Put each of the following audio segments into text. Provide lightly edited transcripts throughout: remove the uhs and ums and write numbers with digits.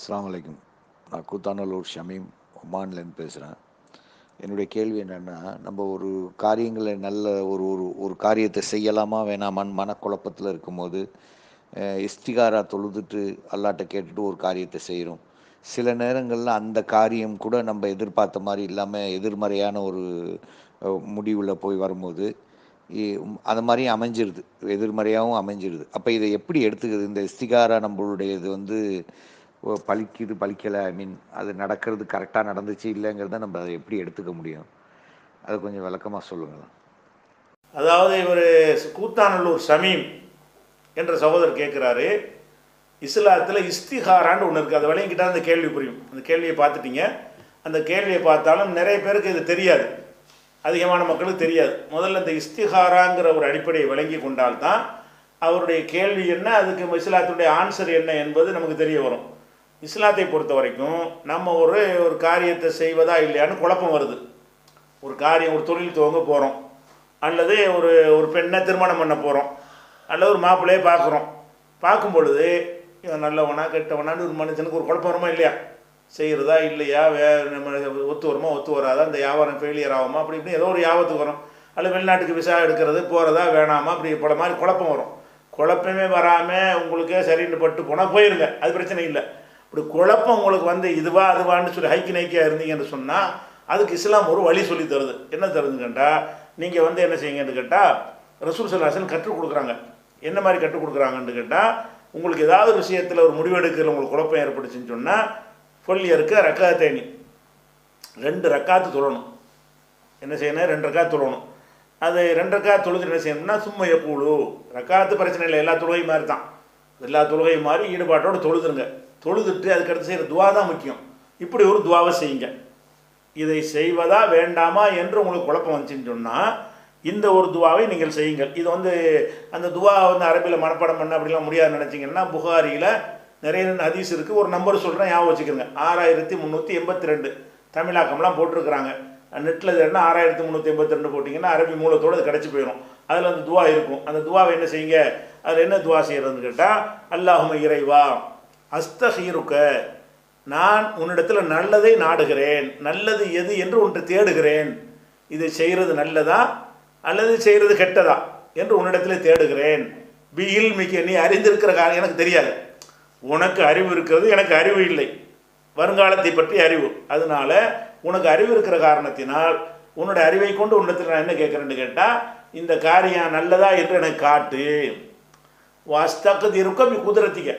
அஸ்ஸலாமு அலைக்கும். நான் கூத்தாநல்லூர் ஷமீம் ஒமான்லேருந்து பேசுகிறேன். என்னுடைய கேள்வி என்னென்னா, நம்ம ஒரு காரியங்களை நல்ல ஒரு ஒரு ஒரு காரியத்தை செய்யலாமா வேணாமான்னு மனக்குழப்பத்தில் இருக்கும்போது இஸ்திகாரா தொழுதுட்டு அல்லாட்ட கேட்டுட்டு ஒரு காரியத்தை செய்கிறோம். சில நேரங்களில் அந்த காரியம் கூட நம்ம எதிர்பார்த்த மாதிரி இல்லாமல் எதிர்மறையான ஒரு முடிவில் போய் வரும்போது அது மாதிரியும் அமைஞ்சிருது, எதிர்மறையாகவும் அமைஞ்சிருது. அப்போ இதை எப்படி எடுத்துக்கிறது? இந்த இஸ்திகாரா நம்மளுடைய இது பலிக்குது பலிக்கலை, ஐ மீன் அது நடக்கிறது கரெக்டாக நடந்துச்சு இல்லைங்கிறத நம்ம அதை எப்படி எடுத்துக்க முடியும்? அதை கொஞ்சம் விளக்கமாக சொல்லுங்களேன். அதாவது இவர் கூத்தாநல்லூர் ஷமீம் என்ற சகோதரர் கேட்குறாரு, இஸ்லாத்தில் இஸ்திகாரான்னு ஒன்று இருக்குது. அதை விளங்கிக்கிட்டால் அந்த கேள்வி புரியும். அந்த கேள்வியை பார்த்துட்டீங்க. அந்த கேள்வியை பார்த்தாலும் நிறைய பேருக்கு இது தெரியாது, அதிகமான மக்களுக்கு தெரியாது. முதல்ல இந்த இஸ்திகாராங்கிற ஒரு அடிப்படையை விளங்கி கொண்டால்தான் அவருடைய கேள்வி என்ன, அதுக்கு இஸ்லாத்துடைய ஆன்சர் என்ன என்பது நமக்கு தெரிய வரும். இஸ்லாத்தை பொறுத்த வரைக்கும் நம்ம ஒரு காரியத்தை செய்வதா இல்லையான்னு குழப்பம் வருது. ஒரு காரியம், ஒரு தொழில் துவங்க போகிறோம், அல்லது ஒரு பெண்ணை திருமணம் பண்ண போகிறோம், அல்லது ஒரு மாப்பிள்ளையை பார்க்குறோம். பார்க்கும் பொழுது இவன் நல்லவனா கெட்டவனான்னு ஒரு மனுஷனுக்கு ஒரு குழப்பம் வருமா இல்லையா? செய்கிறதா இல்லையா, நம்ம ஒத்து வருமா ஒத்து வராதா, இந்த வியாபாரம் ஃபெயிலியர் ஆகுமா, அப்படி இப்படி ஏதோ ஒரு யாபத்துக்கு வரும். அல்லது வெளிநாட்டுக்கு விசா எடுக்கிறது போகிறதா வேணாமா, அப்படி பல மாதிரி குழப்பம் வரும். குழப்பமே வராமல் உங்களுக்கே சரின்னு பட்டு போனால் போயிருங்க, அது பிரச்சனை இல்லை. இப்படி குழப்பம் உங்களுக்கு வந்து இதுவா அதுவான்னு சொல்லி ஹைக்கு நைக்கியாக இருந்தீங்கன்னு சொன்னால் அதுக்கு இஸ்லாம் ஒரு வழி சொல்லி தருது. என்ன தருதுன்னு கேட்டால், நீங்கள் வந்து என்ன செய்யுங்கன்னு கேட்டால், ரசூல் ஸல்லல்லாஹு அலைஹி வஸல்லம் கற்றுக் கொடுக்குறாங்க. என்ன மாதிரி கற்றுக் கொடுக்குறாங்கன்னு கேட்டால், உங்களுக்கு ஏதாவது விஷயத்தில் ஒரு முடிவெடுக்கிறதுல உங்களுக்கு குழப்பம் ஏற்பட்டுச்சுன்னு சொன்னால் சொல்லியருக்கு ரக்காத்தேனி 2 ரக்காத்து தொழணும். என்ன செய்யணும்? 2 ரக்காத்து தொழணும். அது 2 ரக்காத்து தொழுது என்ன செய்யணும்னா, சும்மா எப்பூழு ரக்காத்து பிரச்சனை இல்லை, எல்லா தொழுகை மாதிரி தான். எல்லா தொழுகை மாதிரி ஈடுபாட்டோடு தொழுதுருங்க. தொழுதுட்டு அதுக்கடுத்து செய்கிற துவா தான் முக்கியம். இப்படி ஒரு துவாவை செய்யுங்க. இதை செய்வதா வேண்டாமா என்று உங்களுக்கு குழப்பம் வந்துச்சுன்னு சொன்னால் இந்த ஒரு துவாவை நீங்கள் செய்யுங்கள். இது வந்து அந்த துவா வந்து அரபியில் மனப்பாடம் பண்ண அப்படிலாம் முடியாது நினச்சிங்கன்னா, புகாரியில் நிறைய ஹதீஸ் இருக்குது. ஒரு நம்பர் சொல்கிறேன், ஞாபகம் வச்சுக்கோங்க. 6382 தமிழாக்கம்லாம் போட்டிருக்கிறாங்க. நெட்டில் தேடினா 6382 போட்டிங்கன்னா அரபி மூலத்தோடு அது கிடச்சி போயிடும். அதில் அந்த துவா இருக்கும். அந்த துவாவை என்ன செய்யுங்க, அதில் என்ன துவா செய்கிறதுன்னு கேட்டால், அல்லாஹும்ம இறைவா அஸ்தகீருக்க, நான் உன்னிடத்தில் நல்லதை நாடுகிறேன், நல்லது எது என்று ஒன்று தேடுகிறேன். இதை செய்கிறது நல்லதா அல்லது செய்கிறது கெட்டதா என்று உன்னிடத்தில் தேடுகிறேன். பியில் மிக்க, நீ அறிந்திருக்கிற காரியம் எனக்கு தெரியாது. உனக்கு அறிவு இருக்கிறது, எனக்கு அறிவு இல்லை, வருங்காலத்தை பற்றி அறிவு. அதனால உனக்கு அறிவு இருக்கிற காரணத்தினால் உன்னுடைய அறிவை கொண்டு உன்னிடத்தில் நான் என்ன கேட்குறேன்னு கேட்டால், இந்த காரியம் நல்லதா என்று எனக்கு காட்டு. வாஸ்தக்கது இருக்கும் குதிரத்திக்க,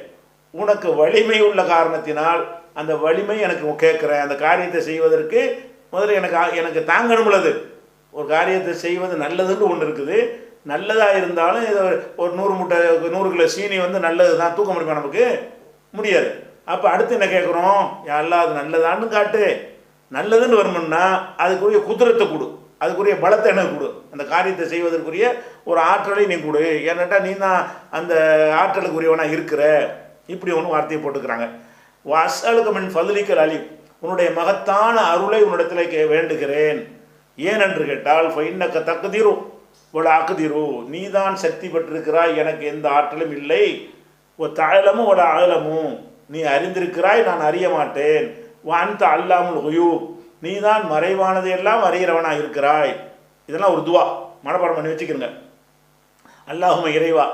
உனக்கு வலிமை உள்ள காரணத்தினால் அந்த வலிமை எனக்கு கேட்குறேன். அந்த காரியத்தை செய்வதற்கு முதல்ல எனக்கு தாங்கணும்லது. ஒரு காரியத்தை செய்வது நல்லதுன்னு ஒன்று இருக்குது. நல்லதாக இருந்தாலும் இதை ஒரு 100 கிலோ சீனி வந்து நல்லது தான், தூக்க முடியுமா? நமக்கு முடியாது. அப்போ அடுத்து என்ன கேட்குறோம், யாரெல்லாம் அது நல்லதான்னு காட்டு. நல்லதுன்னு வரணும்னா அதுக்குரிய குதிரத்தை கொடு, அதுக்குரிய பலத்தை எனக்கு கொடு, அந்த காரியத்தை செய்வதற்குரிய ஒரு ஆற்றலை நீ கொடு. ஏன்னாட்டா நீ தான் அந்த ஆற்றலுக்குரியவனாக இருக்கிற. இப்படி ஒன்று வார்த்தையை போட்டுக்கிறாங்க. வாசலுக்கு மின் ஃபதுலிக்கல் அலீம், உன்னுடைய மகத்தான அருளை உன்னிடத்தில் வேண்டுகிறேன். ஏனென்று கேட்டால், ஃபைன்னக்க தக்திரு வல அக்திரு, நீதான் சக்தி பெற்றிருக்கிறாய், எனக்கு எந்த ஆற்றலும் இல்லை. ஓ தஅலமு வல அஅலமு, நீ அறிந்திருக்கிறாய், நான் அறிய மாட்டேன். வஅன்த அல்லாமுல் குயூப், நீதான் மறைவானதையெல்லாம் அறிகிறவனாக இருக்கிறாய். இதெல்லாம் ஒரு துவா, மனப்பாடம் பண்ணி வச்சுக்கிறங்க. அல்லாஹும்ம இறைவா,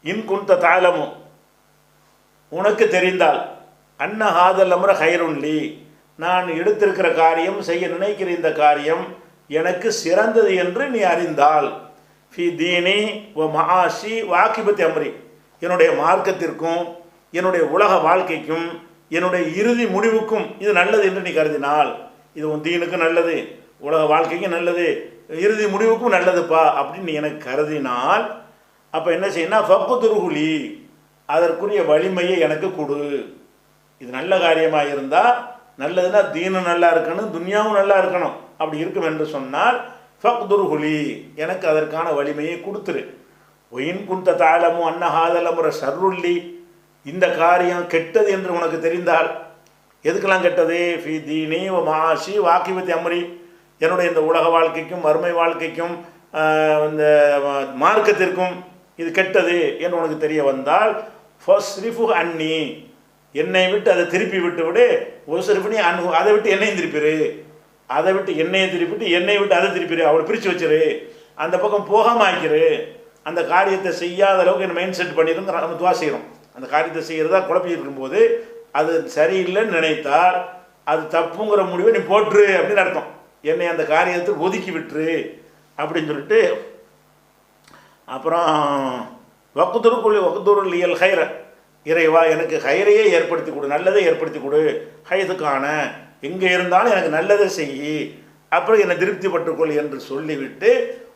இன் குன்த தஅலமு, உனக்கு தெரிந்தால், அன்ன ஹாதல் அம்ர ஹைருன்லி, நான் எடுத்திருக்கிற காரியம், செய்ய நினைக்கிற இந்த காரியம் எனக்கு சிறந்தது என்று நீ அறிந்தால், ஃபி தீனி வ மஆஷி வாக்கிபத்தி அம்ரி, என்னுடைய மார்க்கத்திற்கும் என்னுடைய உலக வாழ்க்கைக்கும் என்னுடைய இறுதி முடிவுக்கும் இது நல்லது என்று நீ கருதினால், இது உன் தீனுக்கும் நல்லது, உலக வாழ்க்கைக்கும் நல்லது, இறுதி முடிவுக்கும் நல்லதுப்பா அப்படின்னு நீ எனக்கு கருதினால், அப்போ என்ன செய்யணும், ஃபக்குதுருகுலி, அதற்குரிய வலிமையை எனக்கு கொடு. இது நல்ல காரியமாக இருந்தால், நல்லதுன்னா தீனும் நல்லா இருக்கணும், துன்யாவும் நல்லா இருக்கணும். அப்படி இருக்கும் என்று சொன்னால் ஃபக்துருகுலி, எனக்கு அதற்கான வலிமையை கொடுத்துரு. ஒயின் குந்த தாளமு அன்னஹாதலமுற ஷர்ருல்லி, இந்த காரியம் கெட்டது என்று உனக்கு தெரிந்தால், எதுக்கெல்லாம் கெட்டது, ஃபி தீனி வ மஆஷி வாக்கிபத்தி அம்ரி, என்னுடைய இந்த உலக வாழ்க்கைக்கும் மறுமை வாழ்க்கைக்கும் இந்த மார்க்கத்திற்கும் இது கெட்டது என்று உனக்கு தெரிய வந்தால், ஃபஸ்ரிஃபு அன்னி, என்னை விட்டு அதை திருப்பி விட்டு விடு, ஒசருப்பி அதை விட்டு என்னையும் திருப்பிடு, அதை விட்டு என்னையை திருப்பிட்டு என்னை விட்டு அதை திருப்பிடு, அவளை பிரித்து வச்சிரு, அந்த பக்கம் போகாமல் ஆக்கிரு, அந்த காரியத்தை செய்யாத அளவுக்கு என்ன மைண்ட் செட் பண்ணிடுங்கிற நம்ம துவா செய்கிறோம். அந்த காரியத்தை செய்கிறதா குழப்பி இருக்கும்போது அது சரியில்லைன்னு நினைத்தால் அது தப்புங்கிற முடிவை நீ போட்டுரு அப்படின்னு அர்த்தம். என்னை அந்த காரியத்தை ஒதுக்கி விட்டுரு அப்படின்னு சொல்லிட்டு, அப்புறம் வக்குதுருக்குள் ஹைர, இறைவா எனக்கு ஹைரையே ஏற்படுத்தி கொடு, நல்லதை ஏற்படுத்தி கொடு, ஹைதுக்கான எங்கே இருந்தாலும் எனக்கு நல்லதை செய், அப்புறம் என்னை திருப்திப்பட்டுக்கொள் என்று சொல்லிவிட்டு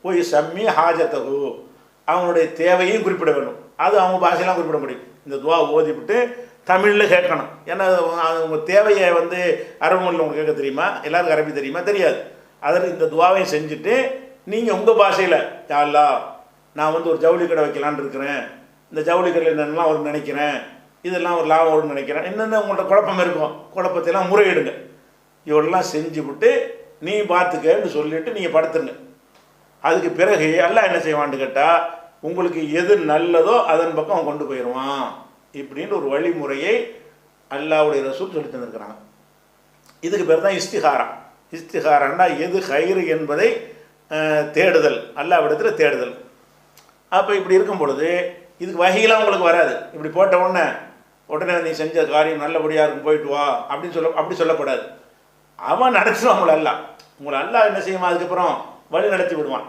போய் சம்மி ஹாஜத்தகு, அவங்களுடைய தேவையும் குறிப்பிட வேண்டும். அது அவங்க பாஷையெல்லாம் குறிப்பிட முடியும். இந்த துவா ஓதிவிட்டு தமிழில் கேட்கணும். ஏன்னா அவங்க தேவையை அரபு மொழியில் உங்களுக்கு கேட்க தெரியுமா? எல்லாருக்கும் அரபி தெரியுமா? தெரியாது. அதில் இந்த துவாவையும் செஞ்சுட்டு நீங்கள் உங்கள் பாஷையில், யா அல்லாஹ் நான் ஒரு ஜவுளி கடை வைக்கலான்னு இருக்கிறேன், இந்த ஜவுளி கடையில் என்னென்னலாம் ஒரு நினைக்கிறேன், இதெல்லாம் ஒரு லாபம் வரும்னு நினைக்கிறேன், என்னென்ன உங்கள்கிட்ட குழப்பம் இருக்கும், குழப்பத்தையெல்லாம் முறையிடுங்க. இவெல்லாம் செஞ்சு விட்டு நீ பார்த்துக்கன்னு சொல்லிவிட்டு நீங்கள் படுத்துங்க. அதுக்கு பிறகு அல்லாஹ் என்ன செய்வான்னு கேட்டால், உங்களுக்கு எது நல்லதோ அதன் பக்கம் அவன் கொண்டு போயிடுவான். இப்படின்னு ஒரு வழிமுறையை அல்லாஹ்வுடைய ரசூல் சொல்லி தந்திருக்கிறாங்க. இதுக்கு பேர் தான் இஸ்திகாரா. இஸ்திகாரான்னா எது ஹைரு என்பதை தேடுதல், அல்லாஹ்விடத்தில் தேடுதல். அப்போ இப்படி இருக்கும் பொழுது இதுக்கு வகையெல்லாம் உங்களுக்கு வராது. இப்படி போட்ட உடனே நீ செஞ்ச காரியம் நல்லபடியாக இருக்கும் போயிட்டு வா அப்படி சொல்லப்படாது. அவன் நடத்துவான் உங்களை அல்லாஹ் என்ன செய்யுமா, அதுக்கப்புறம் வழி நடத்தி விடுவான்.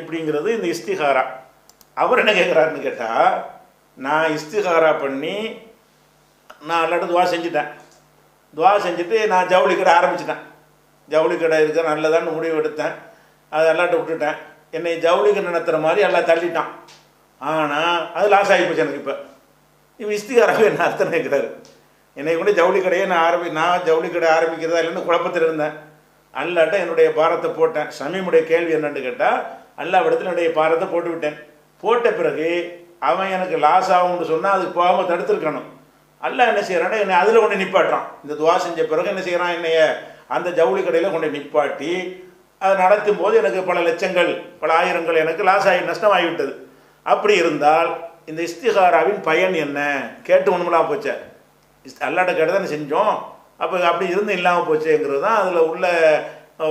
இப்படிங்கிறது இந்த இஸ்திகாரா. அவர் என்ன கேட்குறாருன்னு கேட்டால், நான் இஸ்திகாரா பண்ணி நான் அல்லாட்ட துவா செஞ்சுட்டேன், துவா செஞ்சுட்டு நான் ஜவுளி கடை ஆரம்பிச்சிட்டேன், ஜவுளி கடை இருக்கிற நல்லதான்னு முடிவு எடுத்தேன், அதை அல்லாட்ட விட்டுட்டேன், என்னை ஜவுளி கடை நடத்துகிற மாதிரி எல்லாம் தள்ளிட்டான், ஆனால் அது லாஸ் ஆகி போச்சு எனக்கு. இப்போ இஸ்திகாராவே என்ன அர்த்தம் கேட்குறாரு. என்னை கூட ஜவுளி கடையை நான் ஜவுளி கடை ஆரம்பிக்கிறதா இல்லைன்னு குழப்பத்தில் இருந்தேன். அல்லாட்ட என்னுடைய பாரத்தை போட்டேன். சமீமுடைய கேள்வி என்னன்னு கேட்டால், அல்லாவிடத்தில் என்னுடைய பாரத்தை போட்டு விட்டேன். போட்ட பிறகு அவன் எனக்கு லாஸ் ஆகும்னு சொன்னால் அதுக்கு போகாமல் தடுத்துருக்கணும். அல்லாஹ் என்ன செய்கிறான்னா என்னை அதில் கொண்டு நிப்பாட்டுறான். இந்த துவா செஞ்ச பிறகு என்ன செய்கிறான், என்னைய அந்த ஜவுளி கடையில் கொண்டு நிப்பாட்டி அதை நடத்தும் போது எனக்கு பல லட்சங்கள் பல ஆயிரங்கள் எனக்கு லாஸ் ஆகி நஷ்டமாகிவிட்டது. அப்படி இருந்தால் இந்த இஸ்திகாராவின் பயன் என்ன கேட்டு ஒன்றுமெல்லாம் போச்சே, அல்லாட்ட கேட்டு தானே செஞ்சோம், அப்போ அப்படி இருந்து இல்லாமல் போச்சேங்கிறது தான் அதில் உள்ள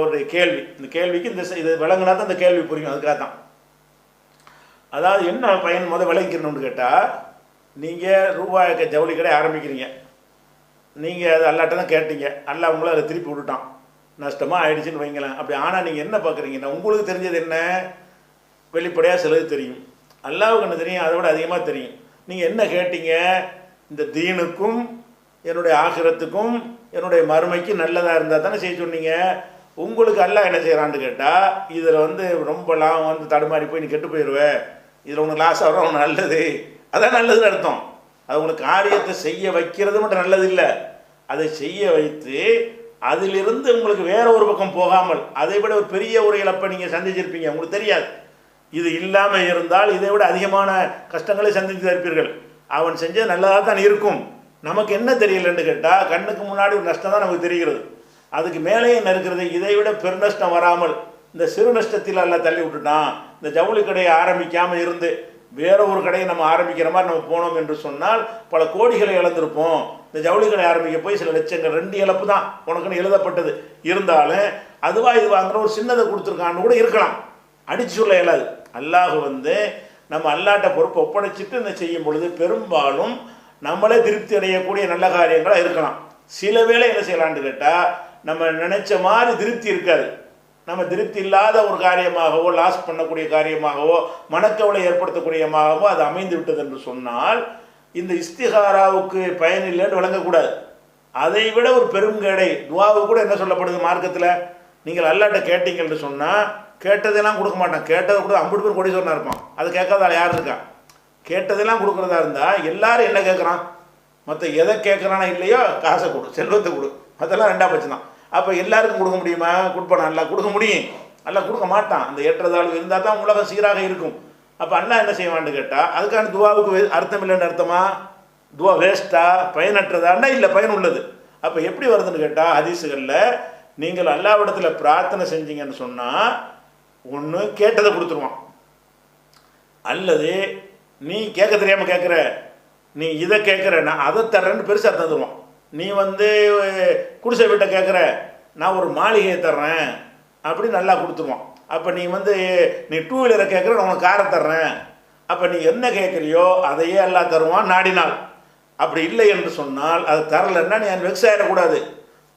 ஒரு கேள்வி. இந்த கேள்விக்கு இது விளங்குனா தான் இந்த கேள்வி புரியும். அதுக்காக தான். அதாவது என்ன பயன் விளங்கிக்கணும்னு கேட்டால், நீங்கள் ரூபாய்க்கு ஜவுளி கடை ஆரம்பிக்கிறீங்க, நீங்கள் அது அல்லாட்ட தான் கேட்டீங்க, அல்லாஹ் உங்களை அதை திருப்பி விட்டுட்டான், நஷ்டமாக ஆயிடுச்சுன்னு வைங்களேன். அப்படி ஆனால் நீங்கள் என்ன பார்க்குறீங்கன்னா, உங்களுக்கு தெரிஞ்சது என்ன, வெளிப்படையாக சிலது தெரியும், அல்லாஹ்வுக்கு என்ன தெரியும், அதை விட அதிகமாக தெரியும். நீங்கள் என்ன கேட்டீங்க, இந்த தீனுக்கும் என்னுடைய ஆகிரத்துக்கும் என்னுடைய மறுமைக்கு நல்லதாக இருந்தால் தானே செய்ய சொன்னீங்க. உங்களுக்கு அல்லாஹ் என்ன செய்கிறான்னு கேட்டால், இதில் ரொம்ப லாபம் தடுமாறி போய் நீ கெட்டு போயிடுவேன், இதில் உனக்கு லாஸ் ஆகிற உனக்கு நல்லது, அதான் நல்லதுன்னு அர்த்தம். அது உங்களுக்கு காரியத்தை செய்ய வைக்கிறது மட்டும் நல்லது இல்லை, அதை செய்ய வைத்து அதிலிருந்து உங்களுக்கு வேற ஒரு பக்கம் போகாமல் அதை விட ஒரு பெரிய ஒரு இழப்பை நீங்கள் சந்திச்சிருப்பீங்க, உங்களுக்கு தெரியாது. இது இல்லாமல் இருந்தால் இதை விட அதிகமான கஷ்டங்களை சந்தித்து இருப்பீர்கள். அவன் செஞ்சது நல்லதாக தான் இருக்கும், நமக்கு என்ன தெரியலன்னு கேட்டால், கண்ணுக்கு முன்னாடி ஒரு நஷ்டம் தான் நமக்கு தெரிகிறது, அதுக்கு மேலேயே என்ன இருக்கிறது, இதை விட பெருநஷ்டம் வராமல் இந்த சிறு நஷ்டத்தில் எல்லாம் தள்ளி விட்டுட்டான். இந்த ஜவுளி கடையை ஆரம்பிக்காமல் இருந்து வேற ஒரு கடையை நம்ம ஆரம்பிக்கிற மாதிரி நம்ம போனோம் என்று சொன்னால் பல கோடிகளை இழந்திருப்போம். இந்த ஜவுளி கடை ஆரம்பிக்க போய் சில லட்சங்கள் 2 இழப்பு தான் உனக்குன்னு எழுதப்பட்டது. இருந்தாலும் அதுவா இது வாங்குற ஒரு சின்னதை கொடுத்துருக்கான்னு கூட இருக்கலாம், அடிச்சு சொல்ல இயலாது. அல்லாஹ் நம்ம அல்லாட்ட பொறுப்பை ஒப்படைச்சிட்டு இந்த செய்யும் பொழுது பெரும்பாலும் நம்மளே திருப்தி அடையக்கூடிய நல்ல காரியங்களாக இருக்கலாம். சில வேளை என்ன செய்யலான்னு கேட்டால், நம்ம நினைச்ச மாதிரி திருப்தி இருக்காது, நம்ம திருப்தி இல்லாத ஒரு காரியமாகவோ லாஸ் பண்ணக்கூடிய காரியமாகவோ மனக்கவலை ஏற்படுத்தக்கூடியமாகவோ அது அமைந்து விட்டது என்று சொன்னால் இந்த இஸ்திகாராவுக்கு பயன் இல்லைன்னு விளங்கக்கூடாது. அதை விட ஒரு பெருங்கடை துவாவுக்கு கூட என்ன சொல்லப்படுது மார்க்கத்தில், நீங்கள் அல்லாட்ட கேட்டீங்கன்னு சொன்னால் கேட்டதெல்லாம் கொடுக்க மாட்டான், கேட்டதை கூட 50 பேர் கொடி சொன்னா இருப்பான், அது கேட்காத யார் இருக்கா. கேட்டதெல்லாம் கொடுக்குறதா இருந்தால் எல்லாரும் என்ன கேட்குறான், மற்ற எதை கேட்குறானா இல்லையோ காசை கொடு, செல்வத்தை கொடு, அதெல்லாம் 2ஆம் பட்சம் தான். அப்போ எல்லாருக்கும் கொடுக்க முடியுமா, கொடுப்பானா, நல்லா கொடுக்க முடியும், நல்லா கொடுக்க மாட்டான். அந்த ஏற்றதாழ்வு இருந்தால் தான் உலகம் சீராக இருக்கும். அப்போ அல்லாஹ் என்ன செய்வான்னு கேட்டால், அதுக்கான துவாவுக்கு அர்த்தம் இல்லைன்னு அர்த்தமா, துவா வேஸ்ட்டா பயனற்றதாண்டா, இல்லை பயன் உள்ளது. அப்போ எப்படி வருதுன்னு கேட்டால், ஹதீஸுகளில் நீங்கள் அல்லாஹ்விடத்தில் பிரார்த்தனை செஞ்சீங்கன்னு சொன்னால் ஒன்று கேட்டதை கொடுத்துருவான், அல்லது நீ கேட்க தெரியாமல் கேட்குற, நீ இதை கேட்குற, நான் அதை தர்றேன்னு பெருசாக தந்துடுவான். நீ வந்து குடிசை வீட்டை கேட்குற, நான் ஒரு மாளிகையை தர்றேன் அப்படி நல்லா கொடுத்துருவான். அப்போ நீ வந்து நீ டூ வீலரை கேட்குற, நான் உனக்கு காரை தர்றேன். அப்போ நீ என்ன கேட்குறியோ அதையே எல்லாம் தருவான் நாடினால். அப்படி இல்லை என்று சொன்னால், அது தரலைன்னா நீ வெக்ஸ் ஆகிடக்கூடாது,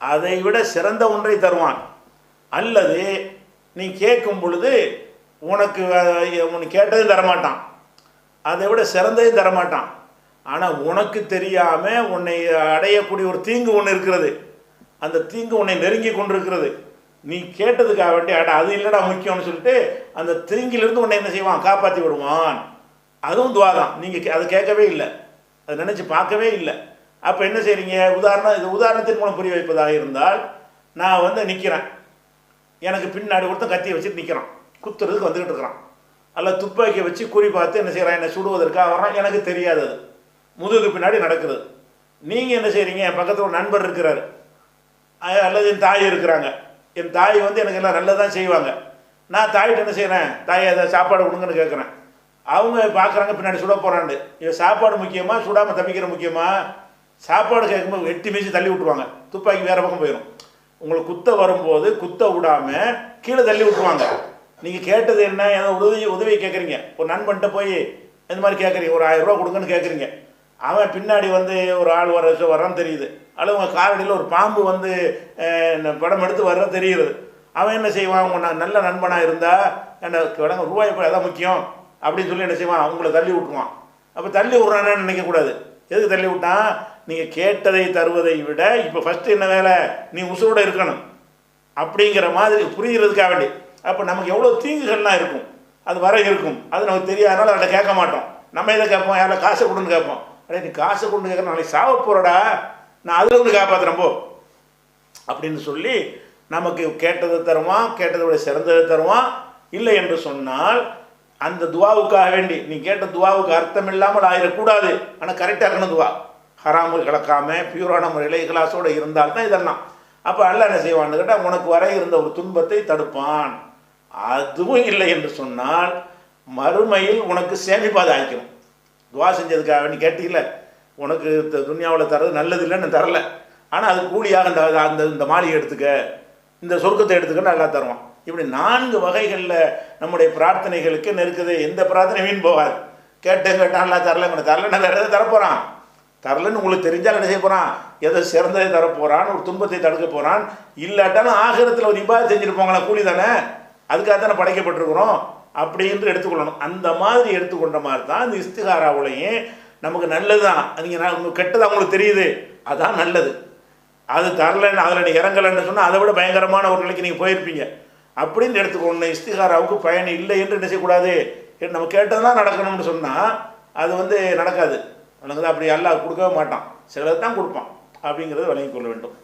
அதை விட சிறந்த ஒன்றை தருவான். அல்லது நீ கேட்கும் பொழுது உனக்கு கேட்டதையும் தரமாட்டான், அதை விட சிறந்ததையும் தரமாட்டான். ஆனால் உனக்கு தெரியாமல் உன்னை அடையக்கூடிய ஒரு தீங்கு ஒன்று இருக்கிறது, அந்த தீங்கு உன்னை நெருங்கி கொண்டிருக்கிறது. நீ கேட்டதுக்காக வேண்டி அது இல்லைடா முக்கியம்னு சொல்லிட்டு அந்த தீங்கிலிருந்து உன்னை என்ன செய்வான், காப்பாற்றி விடுவான். அதுவும் துவா தான். நீங்கள் அதை கேட்கவே இல்லை, அதை நினச்சி பார்க்கவே இல்லை. அப்போ என்ன செய்கிறீங்க, இது உதாரணத்தின் மூலம் புரிய வைப்பதாக இருந்தால், நான் வந்து நிற்கிறேன், எனக்கு பின்னாடி ஒருத்தன் கத்தியை வச்சுட்டு நிற்கிறான், குத்துறதுக்கு வந்துக்கிட்டு இருக்கிறான். அல்ல துப்பாக்கியை வச்சு குறி பார்த்து என்ன செய்கிறான், என்னை சுடுவதற்காக வரான். எனக்கு தெரியாது, அது முதுகுக்கு பின்னாடி நடக்கிறது. நீங்கள் என்ன செய்கிறீங்க, என் பக்கத்தில் ஒரு நண்பர் இருக்கிறார், அல்லது என் தாய் இருக்கிறாங்க. என் தாய் வந்து எனக்கு எல்லாம் நல்லதான் செய்வாங்க. நான் தாயிட்ட என்ன செய்கிறேன், தாயை ஏதாவது சாப்பாடு கொடுங்கன்னு கேட்குறேன். அவங்க பார்க்குறாங்க பின்னாடி சுட போகிறாண்டு. இவன் சாப்பாடு முக்கியமாக சுடாமல் தப்பிக்கிற முக்கியமாக? சாப்பாடு கேட்கும்போது வெட்டி மீசி தள்ளி விட்டுருவாங்க, துப்பாக்கி வேறு பக்கம் போயிடும். உங்களுக்கு குத்த வரும்போது குத்த விடாமல் கீழே தள்ளி விட்டுருவாங்க. நீங்கள் கேட்டது என்ன, ஏதோ உதவி கேட்குறீங்க, ஒரு நண்பன்ட்ட போய் இந்த மாதிரி கேட்குறீங்க, ஒரு 1000 ரூபா கொடுங்கன்னு கேட்குறீங்க. அவன் பின்னாடி வந்து ஒரு ஆள் வர்றான்னு தெரியுது, அல்லது உங்கள் காரடியில் ஒரு பாம்பு வந்து படம் எடுத்து வர்ற தெரியுது. அவன் என்ன செய்வான், உங்க நல்ல நண்பனாக இருந்தால் என்ன ரூபாய் அதான் முக்கியம் அப்படின்னு சொல்லி என்ன செய்வான், அவங்கள தள்ளி விட்டுருவான். அப்போ தள்ளி விட்றான்னு நினைக்கக்கூடாது. எதுக்கு தள்ளி விட்டான், நீங்கள் கேட்டதை தருவதை விட இப்போ ஃபஸ்ட்டு என்ன வேலை, நீ உசுரோடு இருக்கணும் அப்படிங்கிற மாதிரி புரிகிறதுக்காக வேண்டி. அப்போ நமக்கு எவ்வளோ தீங்குகள்லாம் இருக்கும், அது வர இருக்கும், அது நமக்கு தெரியாதனால அதை கேட்க மாட்டோம். நம்ம எதை கேட்போம், யாரில் காசை கொடுன்னு கேட்போம். அடே நீ காசை கொண்டு கேட்குற, நாளைக்கு சாவ போகிறடா, நான் அதில் வந்து காப்பாற்றுறேன் போ அப்படின்னு சொல்லி நமக்கு கேட்டதை தருவான், கேட்டதை விட சிறந்ததை தருவான். இல்லை என்று சொன்னால் அந்த துவாவுக்காக வேண்டி, நீ கேட்ட துவாவுக்கு அர்த்தம் இல்லாமல் ஆயிடக்கூடாது, ஆனால் கரெக்டாக இருக்கணும் துவா, ஹராமல் கலக்காமல் பியூரான முறையில் இகலாசோடு இருந்தால்தான் இதெல்லாம். அப்போ அல்லாஹ் என்ன செய்வான்னு கேட்டால், உனக்கு வர இருந்த ஒரு துன்பத்தை தடுப்பான். அதுவும் இல்லை என்று சொன்னால் மறுமையில் உனக்கு சேமிப்பாதை ஆயிக்கணும். துவா செஞ்சதுக்காக வேண்டி கேட்டீங்கள, உனக்கு துன்யாவில் தர்றது நல்லது இல்லைன்னு தரல, ஆனால் அது கூலியாக இந்த மாளிகை எடுத்துக்க, இந்த சொர்க்கத்தை எடுத்துக்கன்னு நல்லா தருவான். இப்படி 4 வகைகளில் நம்முடைய பிரார்த்தனைகளுக்கு நெருக்குது. எந்த பிரார்த்தனை வீண் போகாது. கேட்டால் நல்லா தரலன்னு வேறு எதை தரப்போகிறான், தரலன்னு உங்களுக்கு தெரிஞ்சால் என்ன செய்ய போகிறான், எதை சிறந்ததை தரப்போகிறான், ஒரு துன்பத்தை தடுக்க போகிறான். இல்லாட்டாலும் ஆகிரத்தில் ஒரு இபாதத் செஞ்சுட்டு போங்களேன், கூலி தானே, அதுக்காக தானே படைக்கப்பட்டிருக்கிறோம் அப்படின்னு எடுத்துக்கொள்ளணும். அந்த மாதிரி எடுத்துக்கொண்ட மாதிரி தான் இந்த இஸ்திகாராவுலையும் நமக்கு நல்லது தான். நீங்கள் கெட்டது அவங்களுக்கு தெரியுது, அதான் நல்லது. அது தரலன்னு அதில் நீங்கள் இறங்கலைன்னு சொன்னால் அதை விட பயங்கரமான ஒரு நிலைக்கு நீங்கள் போயிருப்பீங்க அப்படின்னு எடுத்துக்கொண்டு, இஸ்திகாராவுக்கு பயன் இல்லை என்று என்ன செய்யக்கூடாது. நம்ம கேட்டது தான் நடக்கணும்னு சொன்னால் அது வந்து நடக்காது. எனக்கு தான் அப்படி அல்லாஹ் கொடுக்கவே மாட்டான், சிலது தான் கொடுப்பான் அப்படிங்கிறது விளங்கிக் கொள்ள வேண்டும்.